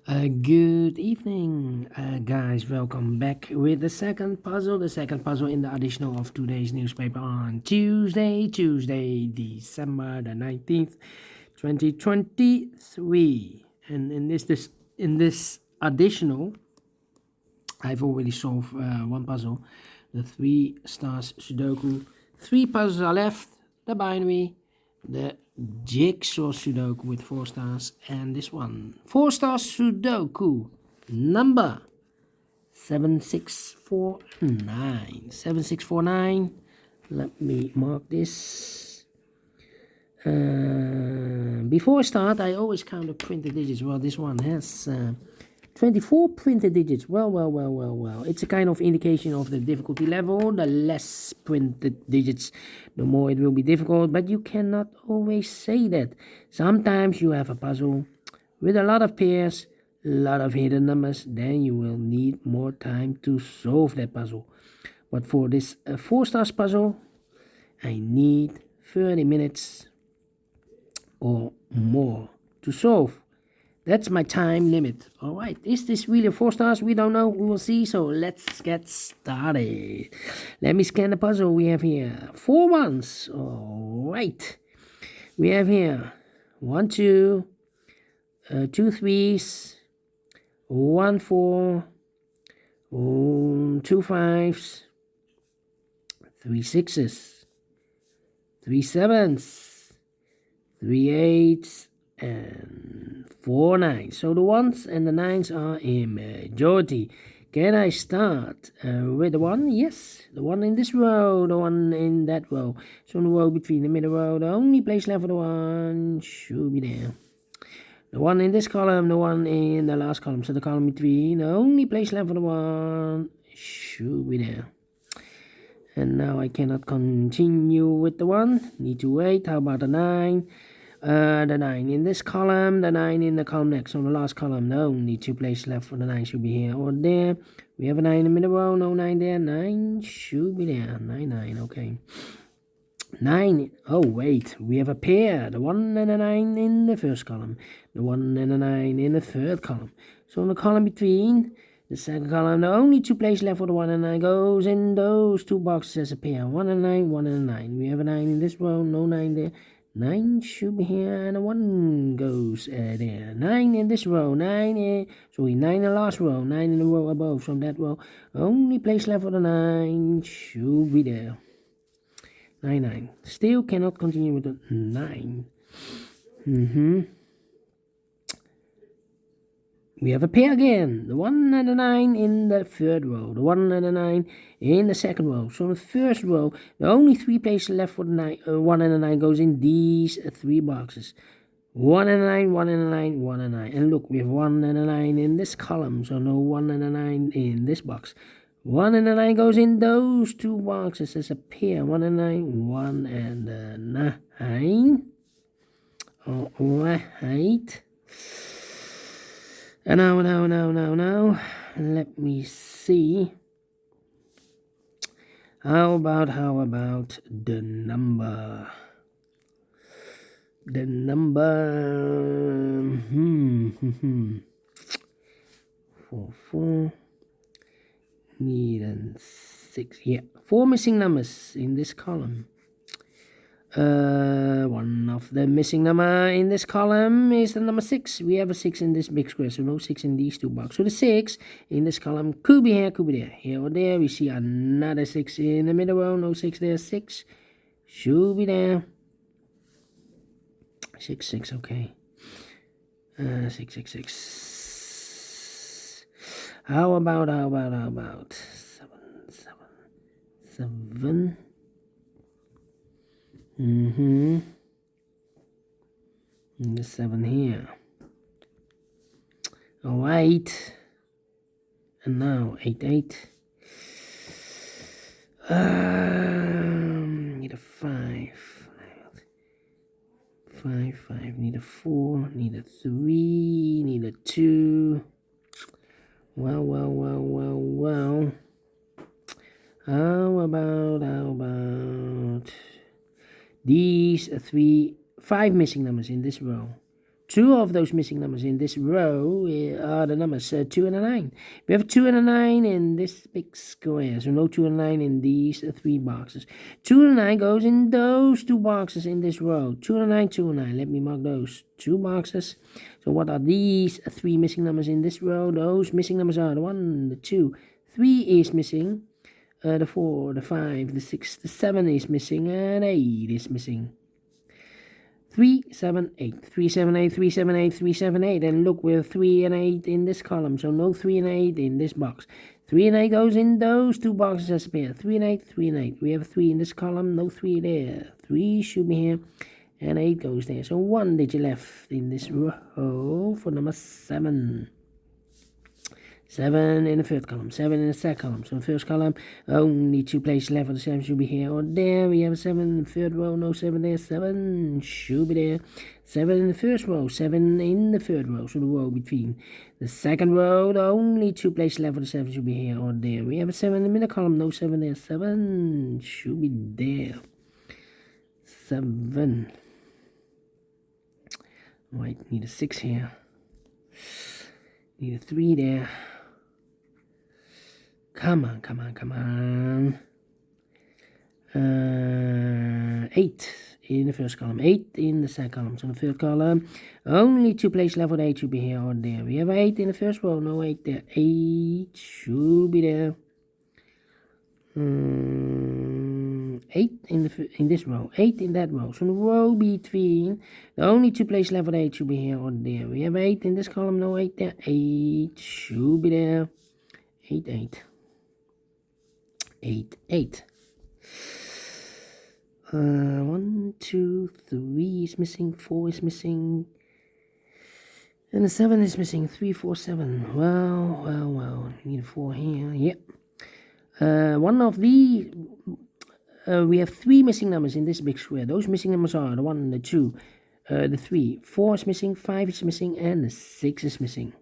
Good evening, guys. Welcome back with the second puzzle in the additional of today's newspaper on Tuesday, December the 19th, 2023. And in this additional, I've already solved one puzzle, the Three Stars Sudoku. Three puzzles are left: the binary, the jigsaw Sudoku with 4 stars, and this one, 4 stars Sudoku number 7649. 7649. Let me mark this. Before I start, I always count the printed digits. Well, this one has 24 printed digits. Well. It's a kind of indication of the difficulty level. The less printed digits, the more it will be difficult. But you cannot always say that. Sometimes you have a puzzle with a lot of pairs, a lot of hidden numbers. Then you will need more time to solve that puzzle. But for this 4 stars puzzle, I need 30 minutes or more to solve. That's my time limit. All right, is this really 4 stars? We don't know. We will see. So let's get started. Let me scan the puzzle. We have here 4 ones. All right. We have here 1, 2, 2 threes, 1 4, 2 fives, 3 sixes, 3 sevens, 3 eights, and 4 nines. So the ones and the nines are in majority. Can I start with the one? Yes, the one in this row, the one in that row. So in the row between the middle row, the only place left for the one should be there. The one in this column, the one in the last column. So the column between, the only place left for the one should be there. And now I cannot continue with the one. Need to wait. How about the 9? The 9 in this column, the 9 in the column next. On the last column, the only 2 places left for the 9 should be here or there. We have a 9 in the middle row, no 9 there. 9 should be there. 9, okay. 9, oh wait, we have a pair. The 1 and the 9 in the first column. The 1 and the 9 in the third column. So in the column between, the second column, the only 2 places left for the 1 and 9 goes in those 2 boxes as a pair. 1 and 9, 1 and 9. We have a 9 in this row, no 9 there. 9 should be here, and a 1 goes there. 9 in this row, 9 in, sorry, 9 in the last row, 9 in the row above from that row. Only place left for the 9 should be there. 9. Still cannot continue with the 9. We have a pair again. The 1 and the 9 in the third row. The 1 and the 9 in the second row. So in the first row, the only 3 places left for the 9, 1 and the 9 goes in these 3 boxes. 1 and the 9, 1 and the 9, 1 and 9. And look, we have 1 and the 9 in this column. So no 1 and the 9 in this box. 1 and the 9 goes in those 2 boxes as a pair. 1 and 9, 1 and 9. All right. And now, let me see. How about the number? The number, 4, need and 6, yeah, 4 missing numbers in this column. One of the missing number in this column is the number 6. We have a 6 in this big square, so no 6 in these 2 boxes. So the 6 in this column could be here, could be there. Here or there, we see another 6 in the middle row, no 6 there. 6 should be there. 6, okay. 6. How about 7? And the 7 here. Oh, 8. And now 8. Need a 5. 5. Need a 4. Need a 3. Need a 2. Well. How about these 5 missing numbers in this row? two of those missing numbers in this row are the numbers 2 and a 9. We have 2 and a 9 in this big square, so no 2 and 9 in these 3 boxes. 2 and a 9 goes in those 2 boxes in this row. 2 and a 9, 2 and 9. Let me mark those 2 boxes. So what are these 3 missing numbers in this row? Those missing numbers are the 1, the 2, 3 is missing. The 4, the 5, the 6, the 7 is missing, and 8 is missing. 3, 7, 8, 3, 7, 8, 3, 7, 8, 3, 7, 8. And look, we have 3 and 8 in this column, so no 3 and 8 in this box. 3 and 8 goes in those 2 boxes as a pair. 3 and 8, 3 and 8. We have 3 in this column, no 3 there. 3 should be here, and 8 goes there. So 1 digit left in this row for number 7. 7 in the third column, 7 in the second column. So in the first column, only 2 places left for the 7 should be here or there. We have a 7 in the third row, no 7 there. 7 should be there. 7 in the first row, 7 in the third row. So the row between the second row, the only 2 places left for the 7 should be here or there. We have a 7 in the middle column, no 7 there. 7 should be there. 7. Right, need a 6 here. Need a 3 there. Come on, come on, come on. 8 in the first column, 8 in the second column. So the third column, only 2 places left for the 8 should be here or there. We have 8 in the first row, no 8 there. 8 should be there. 8 in this row, 8 in that row. So the row between, the only 2 places left for the 8 should be here or there. We have 8 in this column, no 8 there. 8 should be there. 8, 8. 8, 8. 1, 2, 3 is missing, 4 is missing, and the 7 is missing. 3, 4, 7. Well. Need a 4 here. Yep. One of the we have 3 missing numbers in this big square. Those missing numbers are the 1, the 2, the 3. 4 is missing, 5 is missing, and the 6 is missing.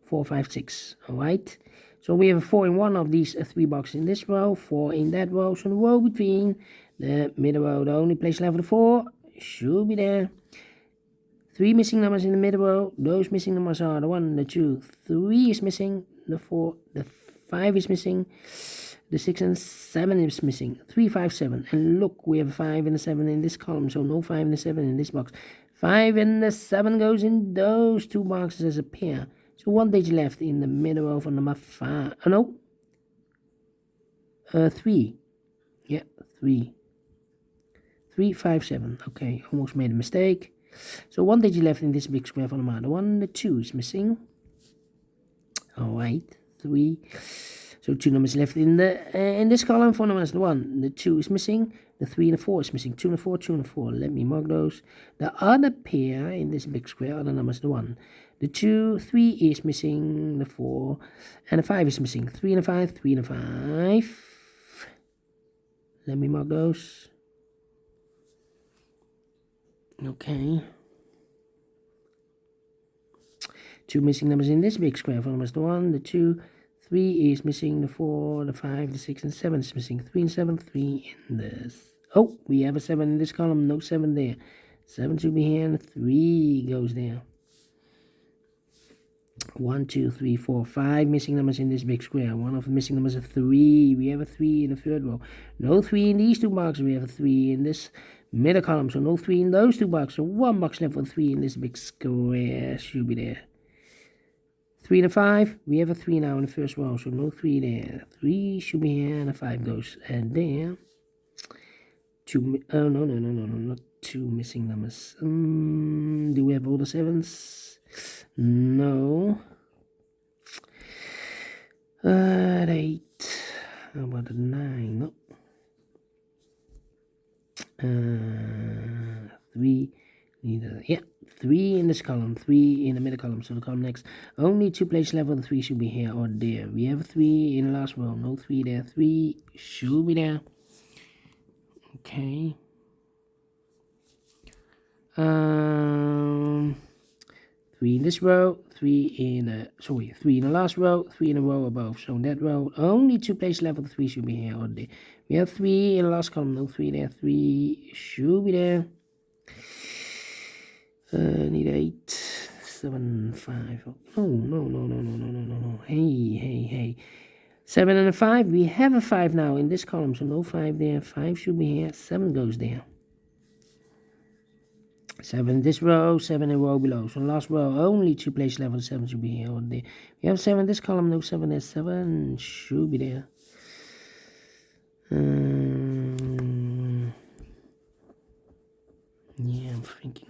4, 5, 6. All right. So we have a 4 in one of these 3 boxes in this row, 4 in that row. So the row between the middle row, the only place left for the 4 should be there. 3 missing numbers in the middle row. Those missing numbers are the 1, the 2, 3 is missing, the 4, the 5 is missing, the 6 and 7 is missing. 3, 5, 7. And look, we have a 5 and a 7 in this column, so no 5 and a 7 in this box. 5 and the 7 goes in those 2 boxes as a pair. So 1 digit left in the middle row for number 5. Oh no. 3. Yeah, 3. 3, 5, 7. Okay, almost made a mistake. So 1 digit left in this big square for number 1. The 2 is missing. Alright, 3. So 2 numbers left in this column for numbers. The 1, the 2 is missing. The 3 and the 4 is missing. 2 and the 4, 2 and the 4. Let me mark those. The other pair in this big square are the numbers. The 1, the 2, 3 is missing. The 4 and the 5 is missing. 3 and the 5, 3 and the 5. Let me mark those. Okay. 2 missing numbers in this big square for numbers. The 1, the 2, 3 is missing. The 4, the 5, the 6, and 7 is missing. 3 and 7, 3 in this. Oh, we have a 7 in this column. No 7 there. 7 should be here, and 3 goes there. 1, 2, 3, 4, 5 missing numbers in this big square. One of the missing numbers is 3. We have a 3 in the third row. No 3 in these 2 boxes. We have a 3 in this middle column. So no 3 in those 2 boxes. So 1 box left for 3 in this big square. Should be there. 3 and a 5. We have a 3 now in the first row. So no 3 there. 3 should be here, and a 5 goes and there. 2. Oh, no. Not 2 missing numbers. Do we have all the 7s? No. 8. How about the 9? No. 3. Neither. Yeah. 3 in this column. 3 in the middle column. So the column next. Only 2 places left for the 3 should be here or there. We have a 3 in the last row. No 3 there. 3 should be there. Okay. 3 in this row, 3 in the last row, 3 in a row above. So in that row, only 2 places left for the 3 should be here or there. We have 3 in the last column, no 3 there. 3 should be there. Need 8. 7, 5. Oh, no. Hey. 7 and a 5. We have a 5 now in this column, so no 5 there. 5 should be here. 7 goes there. 7 in this row, 7 in row below. So last row, only 2 place level 7 should be here or there. We have 7 in this column, no 7 there. 7 should be there. Yeah,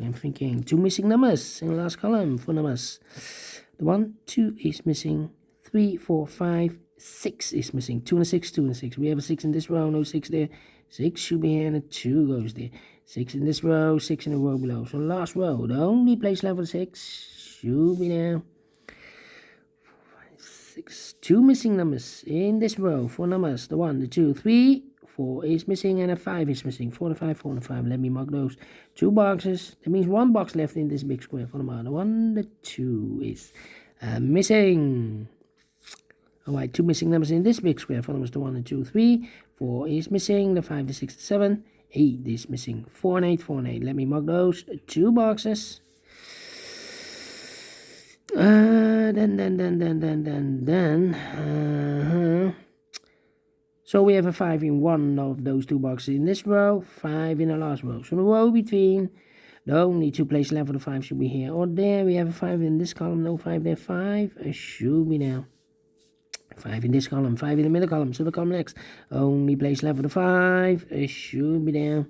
I'm thinking. 2 missing numbers in the last column for numbers. The 1, 2 is missing. 3, 4, 5, 6 is missing. 2 and a 6, 2 and a 6. We have a 6 in this row, no 6 there. 6 should be here and a 2 goes there. 6 in this row, 6 in the row below. So last row, the only place level 6 should be there. 4, 5, 6. 2 missing numbers in this row for numbers. The 1, the 2, 3, 4 is missing and a 5 is missing. 4 and 5, 4 and 5. Let me mark those 2 boxes. That means 1 box left in this big square for the number. The 1, the 2 is missing. Alright, 2 missing numbers in this big square for numbers. The 1, the 2, 3, 4 is missing. The 5, the 6, the 7, 8 is missing. 4 and 8, 4 and 8. Let me mark those 2 boxes. So we have a 5 in one of those 2 boxes in this row, 5 in the last row. So the row between, the only 2 place left for the 5 should be here or there. We have a 5 in this column, no 5 there. 5 should be there. 5 in this column, 5 in the middle column. So the column next, only place left for the 5 should be there.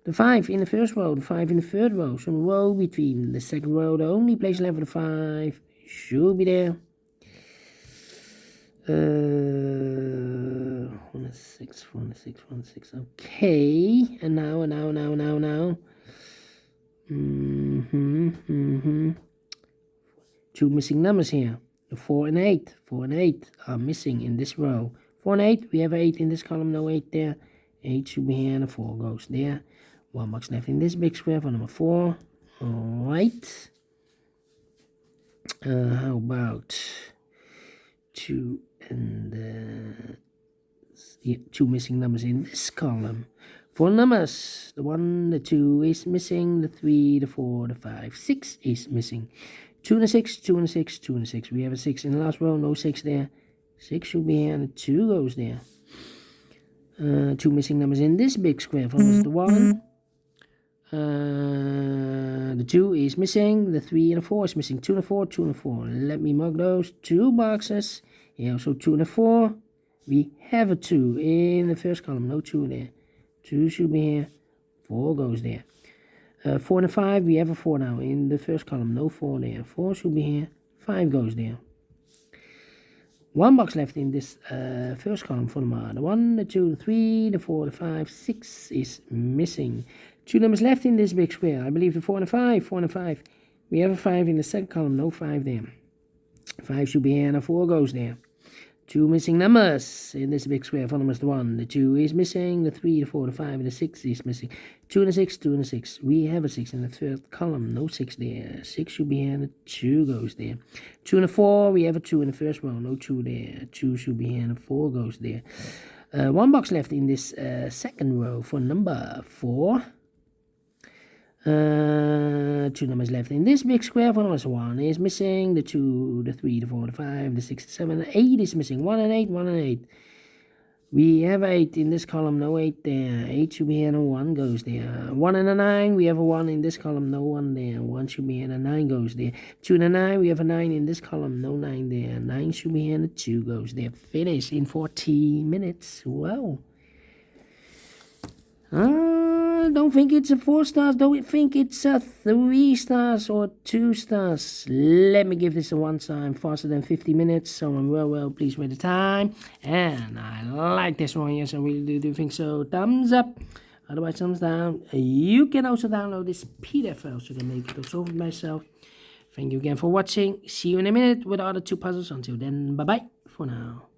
The 5 in the first row, the 5 in the third row. So the row between the second row, the only place left for the 5 should be there. 4 and 6, 4 and 6, 4 and 6. Okay, and now. 2 missing numbers here. The 4 and 8. 4 and 8 are missing in this row. 4 and 8, we have 8 in this column, no 8 there. 8 should be here and the 4 goes there. 1 box left in this big square for number 4. Alright. How about 2 and 2 missing numbers in this column. 4 numbers. The 1, the 2 is missing. The 3, the 4, the 5, 6 is missing. 2 and a 6, 2 and a 6, 2 and a 6. We have a 6 in the last row, no 6 there. 6 should be here and the 2 goes there. 2 missing numbers in this big square for us. The 1, the 2 is missing. The 3 and the 4 is missing. 2 and a 4, 2 and a 4. Let me mark those 2 boxes. Here also 2 and a 4. We have a 2 in the first column, no 2 there. 2 should be here. 4 goes there. 4 and a 5, we have a 4 now in the first column, no 4 there. 4 should be here. 5 goes there. 1 box left in this first column for the number. The 1, the 2, the 3, the 4, the 5, 6 is missing. 2 numbers left in this big square. I believe the 4 and a 5, 4 and a 5. We have a 5 in the second column, no 5 there. 5 should be here and a 4 goes there. 2 missing numbers in this big square for numbers. The 1, the 2 is missing. The 3, the 4, the 5, and the 6 is missing. 2 and a 6, 2 and a 6. We have a 6 in the third column, no 6 there. 6 should be here and a 2 goes there. 2 and a 4, we have a 2 in the first row, no 2 there. 2 should be here and a 4 goes there. 1 box left in this second row for number 4. 2 numbers left in this big square for numbers. 1 is missing. The 2, the 3, the 4, the 5, the 6, the 7, the 8 is missing. 1 and 8, 1 and 8. We have 8 in this column, no 8 there. 8 should be here, no 1 goes there. 1 and a 9, we have a 1 in this column, no 1 there. 1 should be here, and a 9 goes there. 2 and a 9, we have a 9 in this column, no 9 there. 9 should be here, and a 2 goes there. Finish in 14 minutes. Wow. Don't think it's a 4 stars. Don't think it's a 3 stars or 2 stars. Let me give this a 1 star. I'm faster than 50 minutes, so I'm well pleased with the time. And I like this one. Yes, I really do think so. Thumbs up. Otherwise, thumbs down. You can also download this PDF file so you can make it over myself. Thank you again for watching. See you in a minute with the other 2 puzzles. Until then, bye-bye for now.